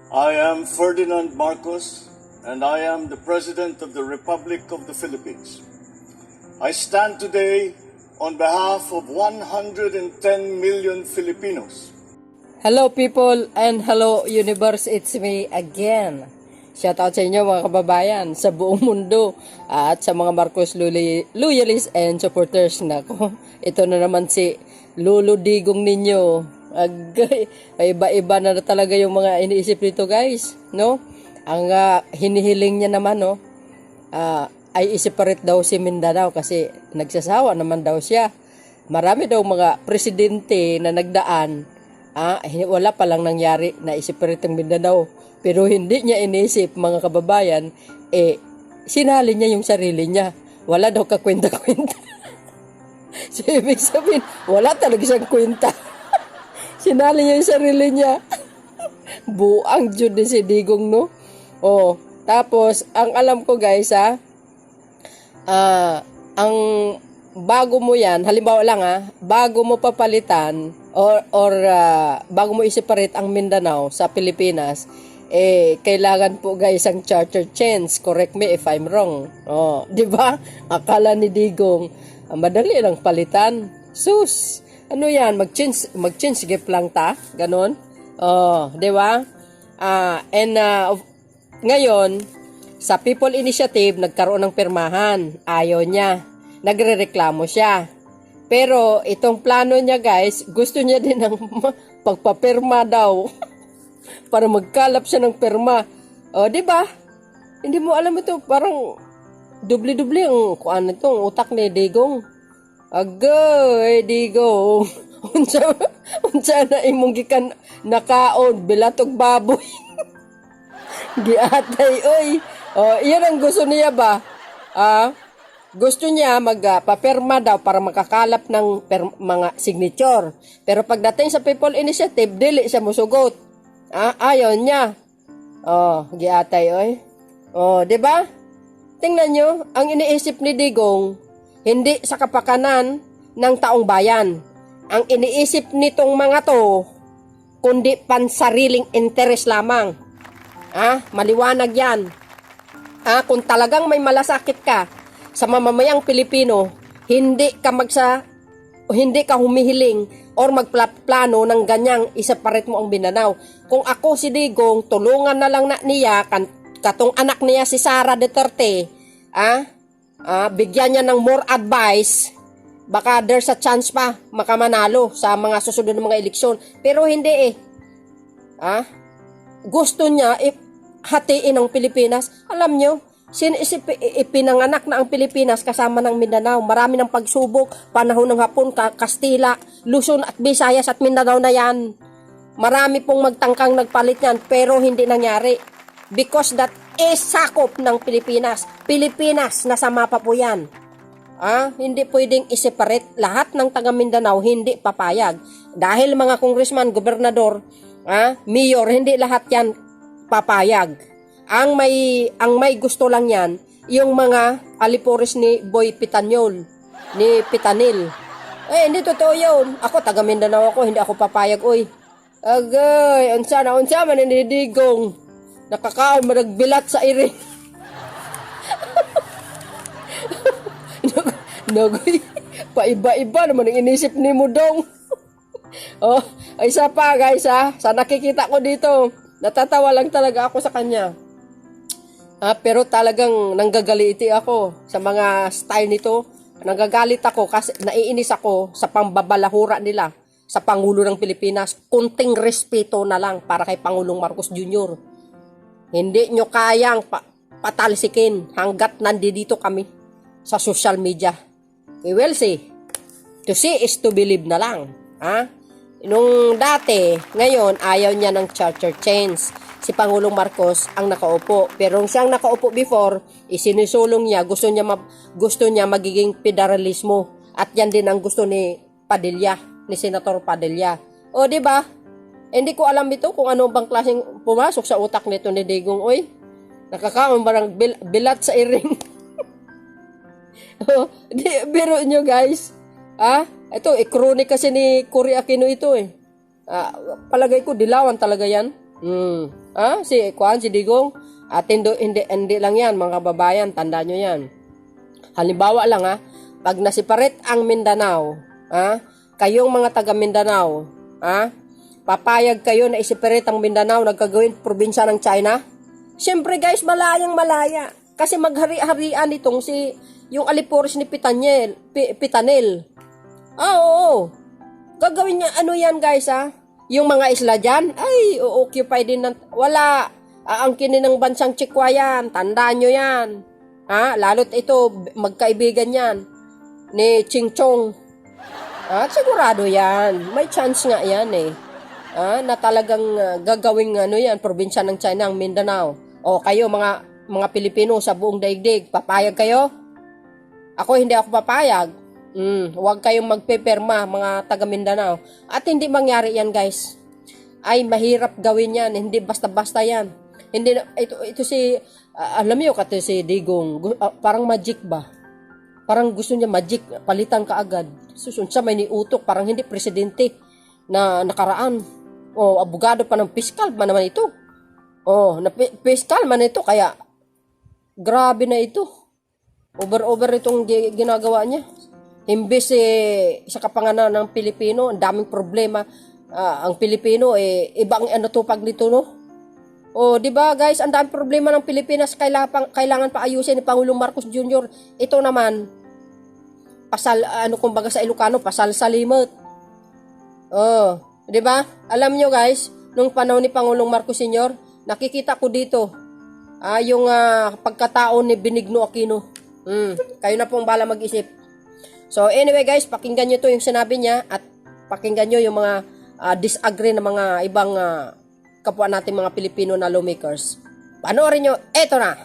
I am Ferdinand Marcos, and I am the President of the Republic of the Philippines. I stand today on behalf of 110 million Filipinos. Hello people and hello universe, it's me again. Shout out sa inyo mga kababayan sa buong mundo at sa mga Marcos loyalists and supporters na ko. Ito na naman si Lolo Digong ninyo. Agay, iba-iba na talaga yung mga iniisip nito guys, no? Ang hinihiling niya naman, no, ay i-separate daw si Mindanao kasi nagsasawa naman daw siya. Marami daw mga presidente na nagdaan, wala pa lang nangyari na i-separate ang Mindanao. Pero hindi niya inisip, mga kababayan, sinali niya yung sarili niya. Wala daw kakwenta-kwenta. So, ibig sabihin, wala talaga siyang kwenta. Sinali niya yung sarili niya. Buang Diyod din si Digong, no? Oh, tapos, ang alam ko guys, ang bago mo yan, halimbawa lang bago mo papalitan or bago mo i-separate ang Mindanao sa Pilipinas, kailangan po guys ang charter change. Correct me if I'm wrong. Oh, 'di ba? Akala ni Digong madali lang palitan. Sus, ano yan? Mag-change gift lang ta, ganon. Oh, 'di ba? Ngayon sa People Initiative nagkaroon ng pirmahan. Ayaw niya. Nagrereklamo siya. Pero itong plano niya guys, gusto niya din ng pagpapirma daw. Para magkalap siya ng pirma. O, di ba? Hindi mo alam ito, parang dubli-dubli ang kuan itong utak ni Digong. Agay, Digong. Unsa na imong gikan nakaon bilatog baboy. Giatay oy. O, iyan ang gusto niya ba? Gusto niya magpapirma daw para makakalap ng mga signature. Pero pagdating sa People Initiative, dili siya musugot. Ayaw niya. Oh, giatay oy. Oh, 'di ba? Tingnan nyo, ang iniisip ni Digong hindi sa kapakanan ng taong bayan. Ang iniisip nitong mga to kundi pansariling interes lamang. Maliwanag 'yan. Kung talagang may malasakit ka sa mamamayang Pilipino, hindi ka humihiling or magplano ng ganyang isaparit mo ang Mindanao. Kung ako si Digong, tulungan na lang na niya, katong anak niya si Sara Duterte, bigyan niya ng more advice, baka there's a chance pa makamanalo sa mga susunod na mga eleksyon. Pero hindi gusto niya hatiin ang Pilipinas. Alam nyo, ipinanganak na ang Pilipinas kasama ng Mindanao. Marami ng pagsubok, panahon ng Hapon, Kastila, Luzon at Visayas at Mindanao na yan. Marami pong magtangkang nagpalit yan pero hindi nangyari. Because that is sakop ng Pilipinas. Pilipinas, nasa mapa po yan. Hindi pwedeng i-separate. Lahat ng taga Mindanao hindi papayag. Dahil mga congressman, gobernador, mayor, hindi lahat yan papayag. Ang may gusto lang yan, yung mga alipores ni Boy Pitanyol, ni Pitanil. Hindi totoo yun. Ako, taga Mindanao ako, hindi ako papayag, oy. Agay, unsa man ni Digong. Nakakaon, maragbilat sa iring. Nagoy, paiba-iba naman ang inisip ni Mudong. Isa pa guys sa nakikita ko dito, natatawa lang talaga ako sa kanya. Pero talagang nanggagalit ako sa mga style nito. Nanggagalit ako kasi naiinis ako sa pambabalahura nila sa Pangulo ng Pilipinas. Kunting respeto na lang para kay Pangulong Marcos Jr. Hindi nyo kayang patalsikin hanggat nandito kami sa social media. We will see. To see is to believe na lang. Nung dati, ngayon ayaw niya ng charter change. Si Pangulong Marcos ang nakaupo. Pero siyang nakaupo before, isinisulong niya, gusto niya magiging federalismo. At yan din ang gusto ni Padilla, ni Senator Padilla. O, di ba? Hindi ko alam ito kung ano bang klaseng pumasok sa utak nito ni Digong. Oy, nakakaon barang bilat sa iring. Biro nyo guys. Ito, kronik kasi ni Cory Aquino ito . Palagay ko, dilawan talaga yan. Si Kwan, si Digong, at hindi lang yan, mga kababayan, tandaan nyo yan. Halimbawa lang pag nasiparate ang Mindanao, kayong mga taga Mindanao, papayag kayo na isiparate ang Mindanao, nagkagawin probinsya ng China? Siyempre guys, malayang malaya. Kasi maghari-harian itong yung Alipores ni Pitanel. Oo. Gagawin niya, ano yan guys Yung mga isla dyan, ay, occupy din wala. Aangkinin ng bansang Chikwa yan. Tandaan nyo yan. Lalo't ito, magkaibigan yan. Ni Ching Chong. Sigurado yan. May chance nga yan na talagang gagawing yan, probinsya ng China, ang Mindanao. O kayo, mga Pilipino sa buong daigdig, papayag kayo? Ako, hindi ako papayag. Huwag kayong magpeperma, mga taga Mindanao. At hindi mangyari yan, guys. Ay, mahirap gawin yan. Hindi basta-basta yan. Hindi, ito alam niyo, kasi si Digong, parang magic ba? Parang gusto niya magic, palitan ka agad. Susunod siya, may niutok, parang hindi presidente na nakaraan. Abogado pa ng piskal man naman ito. Piskal man ito, kaya grabe na ito. Over itong ginagawa niya. Imbes sa kapanganan ng Pilipino, ang daming problema. Ang Pilipino, ibang natupag nito, no? Di ba guys, ang daming problema ng Pilipinas, kailangan pa ayusin ni Pangulong Marcos Jr. Ito naman, pasal, kumbaga sa Ilocano, pasal sa limot. Di ba? Alam nyo guys, nung panahon ni Pangulong Marcos Sr., nakikita ko dito, yung pagkatao ni Benigno Aquino. Kayo na pong bala mag-isip. So anyway guys, pakinggan nyo to yung sinabi niya at pakinggan nyo yung mga disagree na mga ibang kapwa natin mga Pilipino na lawmakers. Panoorin nyo, eto na.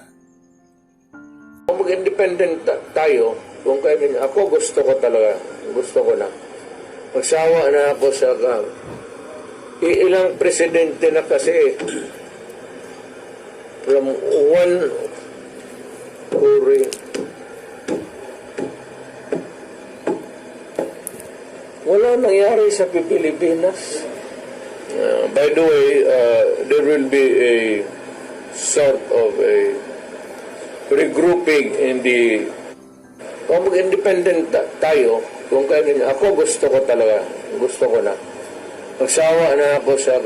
Kung mag-independent tayo, kung kailan ako gusto ko na. Magsawa na ako sa ilang presidente na kasi from one Korea. Wala nangyari sa Pilipinas. By the way, there will be a sort of a regrouping in the... Kung mag-independent tayo, kung kailan ako gusto ko na. Magsawa na ako sa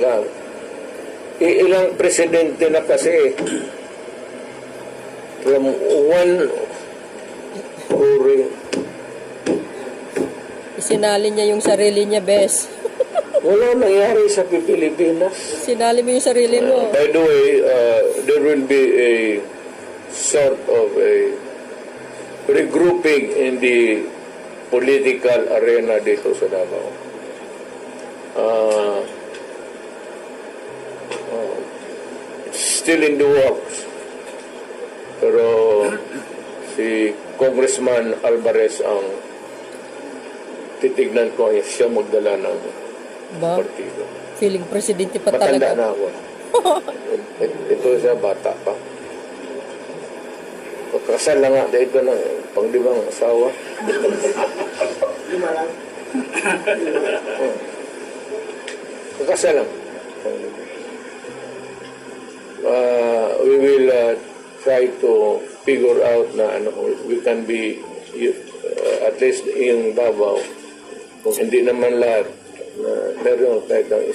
ilang presidente na kasi from one Korea. Isinali niya yung sarili niya, bes. Wala nangyari sa Pilipinas. Sinali mo yung sarili mo. By the way, there will be a sort of a regrouping in the political arena dito sa Davao. Still in the works. Pero si Congressman Alvarez ang titignan ko, siya magdala ng partido. Feeling presidente pa Matanda talaga. na ako. Ito siya, bata pa. Pagkasal na nga, dahil ko ng panglimang asawa. Pagkasal lang. We will try to figure out na we can be at least in Davao, kung hindi naman lahat, meron kahit ng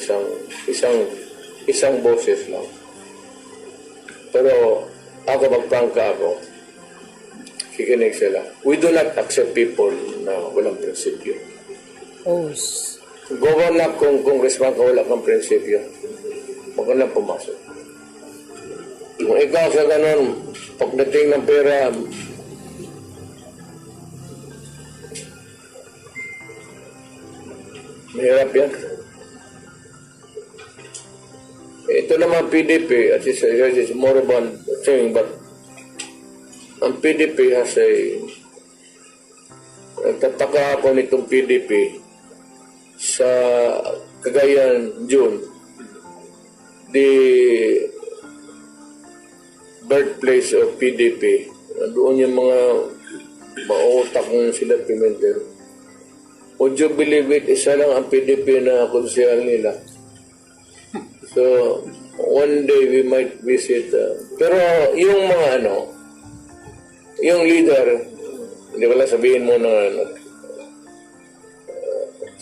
isang boses lang. Pero ako, magprangka ako, kikinig sila. We do not accept people na walang prinsipyo. Governor, kung congressman ka wala kang prinsipyo, huwag ka lang pumasok. Kung ikaw sa ganun, pagdating ng pera, mahirap yan. Ito naman PDP, at it's more about thing, but ang PDP has a... Nagtataka ako nitong PDP sa Cagayan, June, the birthplace of PDP. Doon yung mga mautak ng sila Pimentel. Would you believe it, isa lang ang PDP na konsehal nila. So, one day we might visit. Pero yung mga yung leader, hindi ko lang sabihin mo na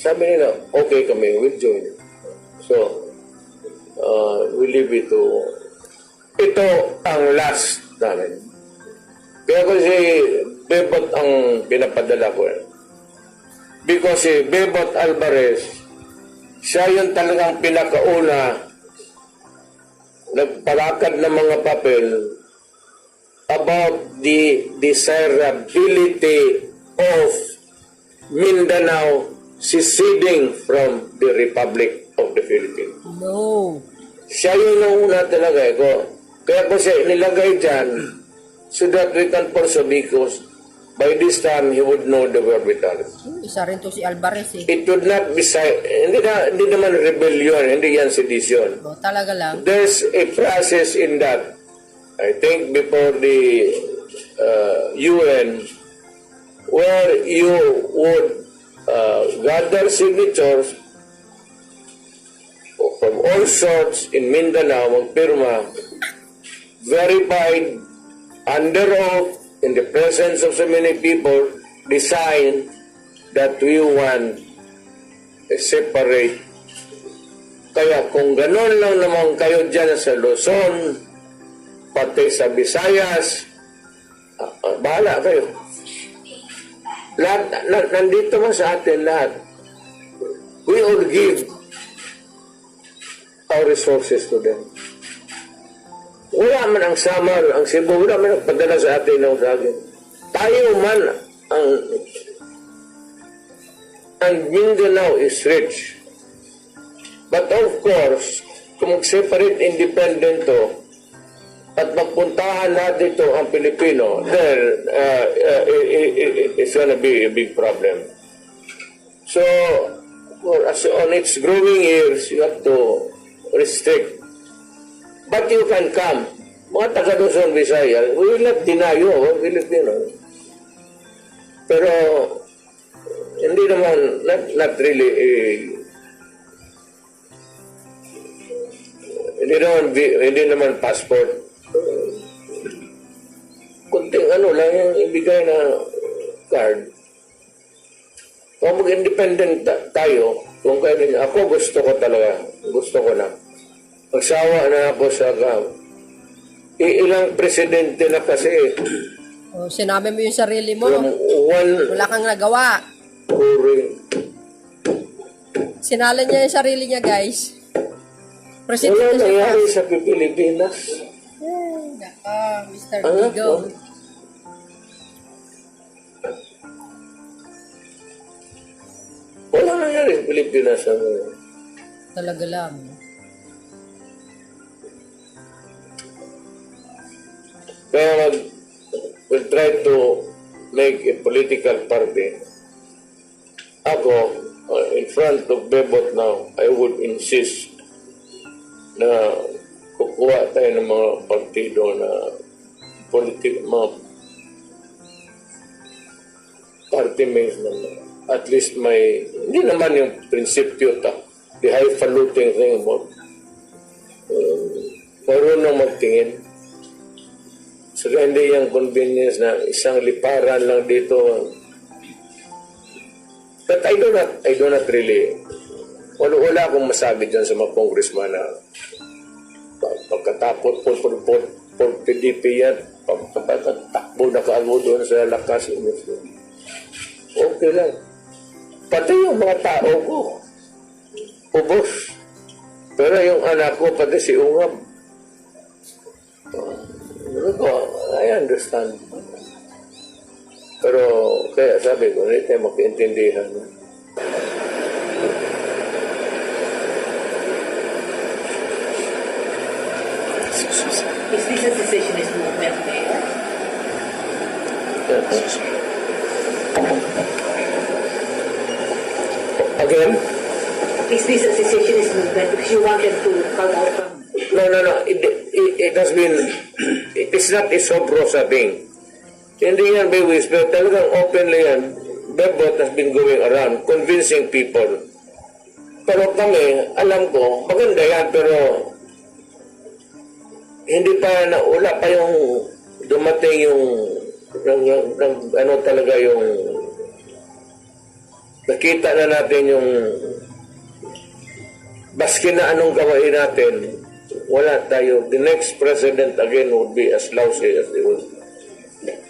sabi nila, okay kami, we'll join. So, we leave it to... Ito ang last namin. Kaya kasi Bebot ang pinapadala ko. Because si Bebot Alvarez, siya yung talagang pinakauna nagpalakad ng mga papel about the desirability of Mindanao seceding from the Republic of the Philippines. No. Siya yung nauna talaga. Kaya ko siya nilagay dyan so that we can pursue because by this time he would know the wherewithal. Isa rin to si Alvarez eh. It would not be, hindi naman rebellion, hindi yan sedition. No, talaga lang. There's a process in that. I think before the UN, where you would gather signatures from all sorts in Mindanao, magpirma, verified under oath in the presence of so many people, decide that we want a separate. Kaya kung ganon lang naman kayo dyan sa Luzon, pati sa Visayas, bahala kayo. Lahat, nandito man sa atin lahat. We all give our resources to them. Wala man ang Samar, ang Cebu, wala man ang padala sa atin ng saging. Tayo man ang Mindanao is rich. But of course, kung mag-separate independent to, at magpuntahan natin ito ang Pilipino, then it's gonna be a big problem. So, on its growing years, you have to restrict. But you can come. Mga taga Luzon, Visayas, we will not deny you, Filipino. Pero, hindi naman, not really, hindi naman passport. Kunting lang yung ibigay na card. Kung mag-independent tayo, kung kaya ako gusto ko na. Magsawa na ako sa ilang presidente na kasi. Oh, sinabi mo yung sarili mo. One, Wala kang nagawa. Sinalan niya yung sarili niya, guys. Presidente wala siya. nangyari sa Pilipinas. Mr. Bigo. Wala nangyari sa Pilipinas. Talaga lang. Kaya we'll try to make a political party. Ako, in front of Bebot now, I would insist na kukuha tayo ng mga partido na mga party mates na at least may, hindi naman yung prinsipyo the highfalutin thing about marunong magtingin. So, hindi yung convenience na isang liparan lang dito. But I do not really, wala akong masabi dyan sa mga congressman na pagkatapos for PDP yan, pagkatakbo na kaagod doon sa lakas. Okay lang. Pati yung mga tao ko, ubos. Pero yung anak ko, pati si Ungab, I understand. Pero kaya sabi ko, hindi tayo magkaintindihan. Is this a secessionist movement, Mayor? Again? Is this a secessionist movement? Because you want them to cut out from... No. It has been, it is not a sob-rosa thing. Hindi yan by whisper. Talagang openly yan. Bebot has been going around convincing people. Pero kami, alam ko, maganda yan, pero hindi pa wala pa yung dumating yung ano talaga yung nakita na natin yung baski na anong gawain natin, wala tayo. The next president again would be as lousy as they will.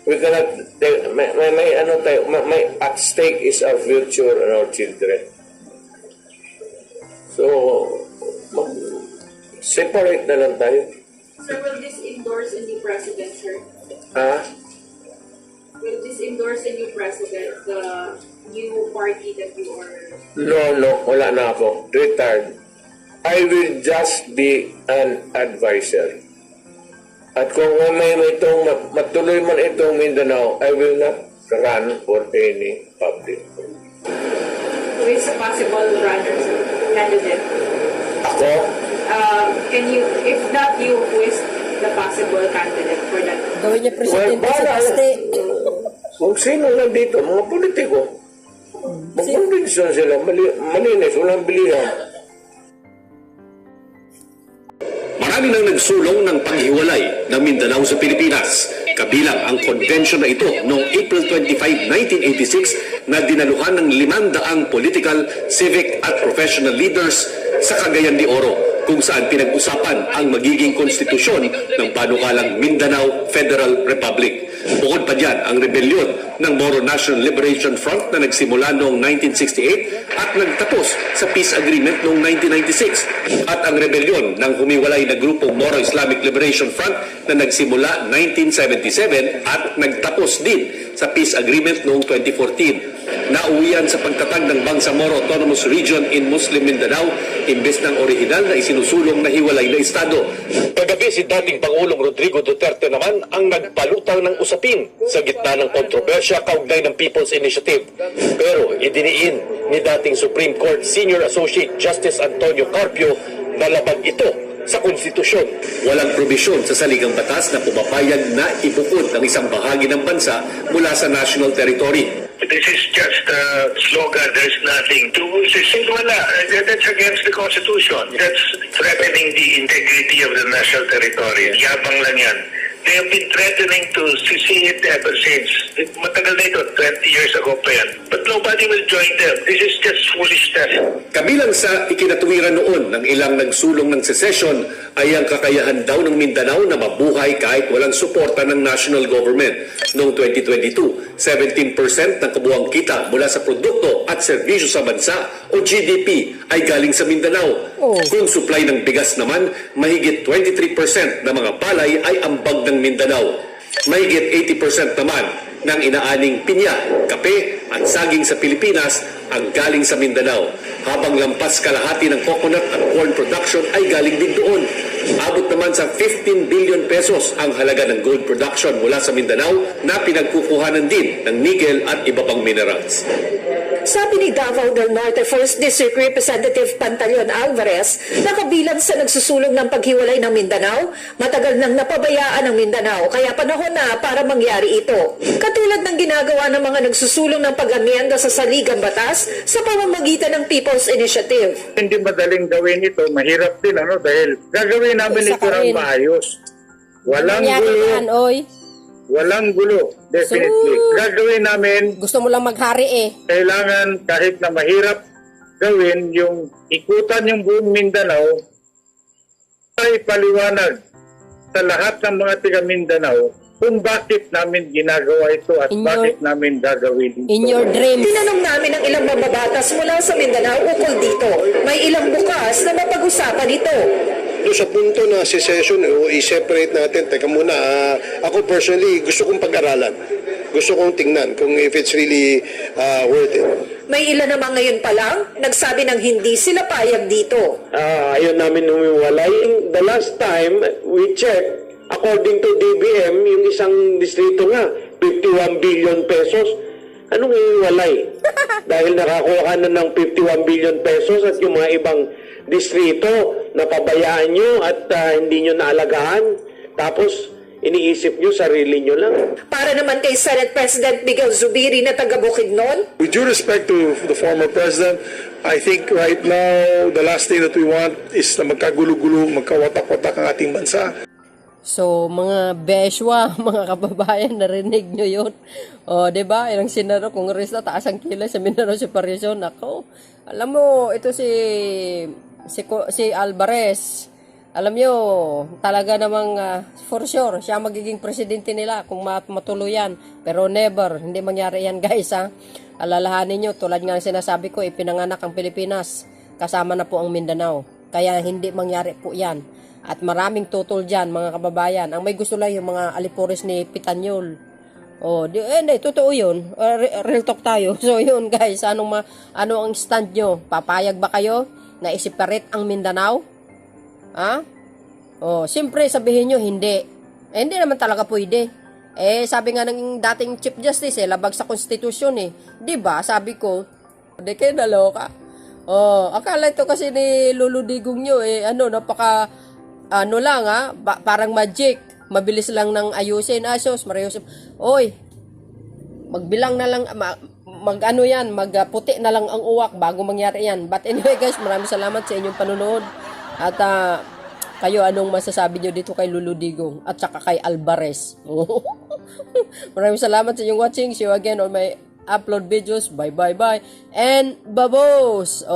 We cannot, may ano tayo, may at stake is our future and our children. So, separate na lang tayo. Sir, will this endorse a new president, sir? Ha? Will this endorse a new president, the new party that you are... No, wala na ako. Retired. I will just be an advisor. At kung may itong matuloy man itong Mindanao, I will not run for any public. Who is a possible runner, sir? Candidate? Ako? Can you, if not you, who is the possible candidate for that? Gawin niya presidente sa Paste. Kung sino lang dito, mga politiko. Mag-convention sila, malinis, walang bilihan. Marami nang nagsulong ng paghiwalay ng Mindanao sa Pilipinas. Kabilang ang convention na ito noong April 25, 1986 na dinaluhan ng 500 political, civic at professional leaders sa Cagayan de Oro, kung saan pinag-usapan ang magiging konstitusyon ng panukalang Mindanao Federal Republic. Bukod pa dyan ang rebellion ng Moro National Liberation Front na nagsimula noong 1968 at nagtapos sa peace agreement noong 1996, at ang rebellion ng humiwalay na grupo Moro Islamic Liberation Front na nagsimula 1977 at nagtapos din sa peace agreement noong 2014. Nauwian sa pagtatag ng Bangsamoro Autonomous Region in Muslim Mindanao imbes ng orihinal na isinusulong na hiwalay na estado. Kagabi si dating Pangulong Rodrigo Duterte naman ang nagpalutang ng usapin sa gitna ng kontrobersya kaugnay ng People's Initiative. Pero idiniin ni dating Supreme Court Senior Associate Justice Antonio Carpio na labag ito sa konstitusyon. Walang probisyon sa saligang batas na pumapayag na ibukod ng isang bahagi ng bansa mula sa national territory. This is just a slogan. There's nothing to say. Wala. That's against the Constitution. That's threatening the integrity of the national territory. Yabang lang yan. They have been threatening to see it ever since. Matagal na ito, 20 years ago pa yan. But nobody will join them. This is just foolishness. Kabilang sa ikinatuwiran noon ng ilang nagsulong ng secession ay ang kakayahan daw ng Mindanao na mabuhay kahit walang suporta ng national government. Noong 2022, 17% ng kabuuang kita mula sa produkto at serbisyo sa bansa o GDP ay galing sa Mindanao. Kung supply ng bigas naman, mahigit 23% ng mga palay ay ambag ng Mindanao. Mahigit 80% naman ng inaaning pinya, kape at saging sa Pilipinas ang galing sa Mindanao, habang lampas kalahati ng coconut at corn production ay galing din doon. Abot naman sa 15 billion pesos ang halaga ng gold production mula sa Mindanao na pinagkukuhanan din ng nickel at iba pang minerals. Sabi ni Davao del Norte 1st District Representative Pantaleon Alvarez na kabilang sa nagsusulong ng paghiwalay ng Mindanao, matagal nang napabayaan ng Mindanao kaya panahon na para mangyari ito. Katulad ng ginagawa ng mga nagsusulong ng pag-amyenda sa saligang batas sa pamamagitan ng People's Initiative. Hindi madaling gawin ito, mahirap din dahil gagawin namin ito ng maayos. Walang gulo. Walang gulo, definitely. Gagawin namin, Gusto mo lang maghari eh. kailangan kahit na mahirap gawin yung ikutan yung buong Mindanao ay paliwanag sa lahat ng mga tiga Mindanao kung bakit namin ginagawa ito at bakit namin gagawin ito. In your dreams. Tinanong namin ang ilang mababatas mula sa Mindanao ukol dito. May ilang bukas na mapag-usapan ito. Doon sa punto na secession, i-separate natin. Teka muna, ako personally, gusto kong pag-aralan. Gusto kong tingnan kung if it's really worth it. May ilan naman ngayon pa lang, nagsabi ng hindi sila payag dito. Ayaw namin humiwalay. The last time we checked, according to DBM, yung isang distrito nga, 51 billion pesos. Anong hiwalay? Dahil nakakuha ka na ng 51 billion pesos at yung mga ibang distrito napabayaan nyo at hindi nyo naalagaan. Tapos iniisip nyo sarili nyo lang. Para naman kay Senate President Miguel Zubiri na taga Bukidnon, With due respect to the former president, I think right now, the last thing that we want is na magkagulo-gulo, magkawatak-watak ang ating bansa. So, mga beshwa, mga kababayan, narinig nyo yun. O, diba? Ilang senador, kongresista, taas ang kilay sa Mindanao Separation. Ako, alam mo, ito si Alvarez. Alam nyo, talaga namang for sure, siya magiging presidente nila kung matuloy yan. Pero never, hindi mangyari yan guys ha. Alalahanin nyo, tulad nga sinasabi ko, ipinanganak ang Pilipinas. Kasama na po ang Mindanao. Kaya hindi mangyari po yan. At maraming tutol dyan, mga kababayan. Ang may gusto lang yung mga alipores ni Pitanyol. Hindi, totoo yun. Real talk tayo. So yun guys, ano ang stand nyo? Papayag ba kayo na i-separate ang Mindanao? Ha? Siyempre sabihin nyo, hindi. Hindi naman talaga pwede. Sabi nga ng dating Chief Justice, labag sa konstitusyon eh. Diba? Sabi ko, hindi kayo naloka. Akala ito kasi ni Lulu Digong nyo, lang parang magic. Mabilis lang nang ayusin. Sos, mariusin. Oy, magbilang na lang, magputi na lang ang uwak bago mangyari yan. But anyway guys, maraming salamat sa inyong panunood. At kayo, anong masasabi nyo dito kay Lulu Digong at saka kay Alvarez? Maraming salamat sa inyong watching. See you again on my upload videos. Bye. And babos!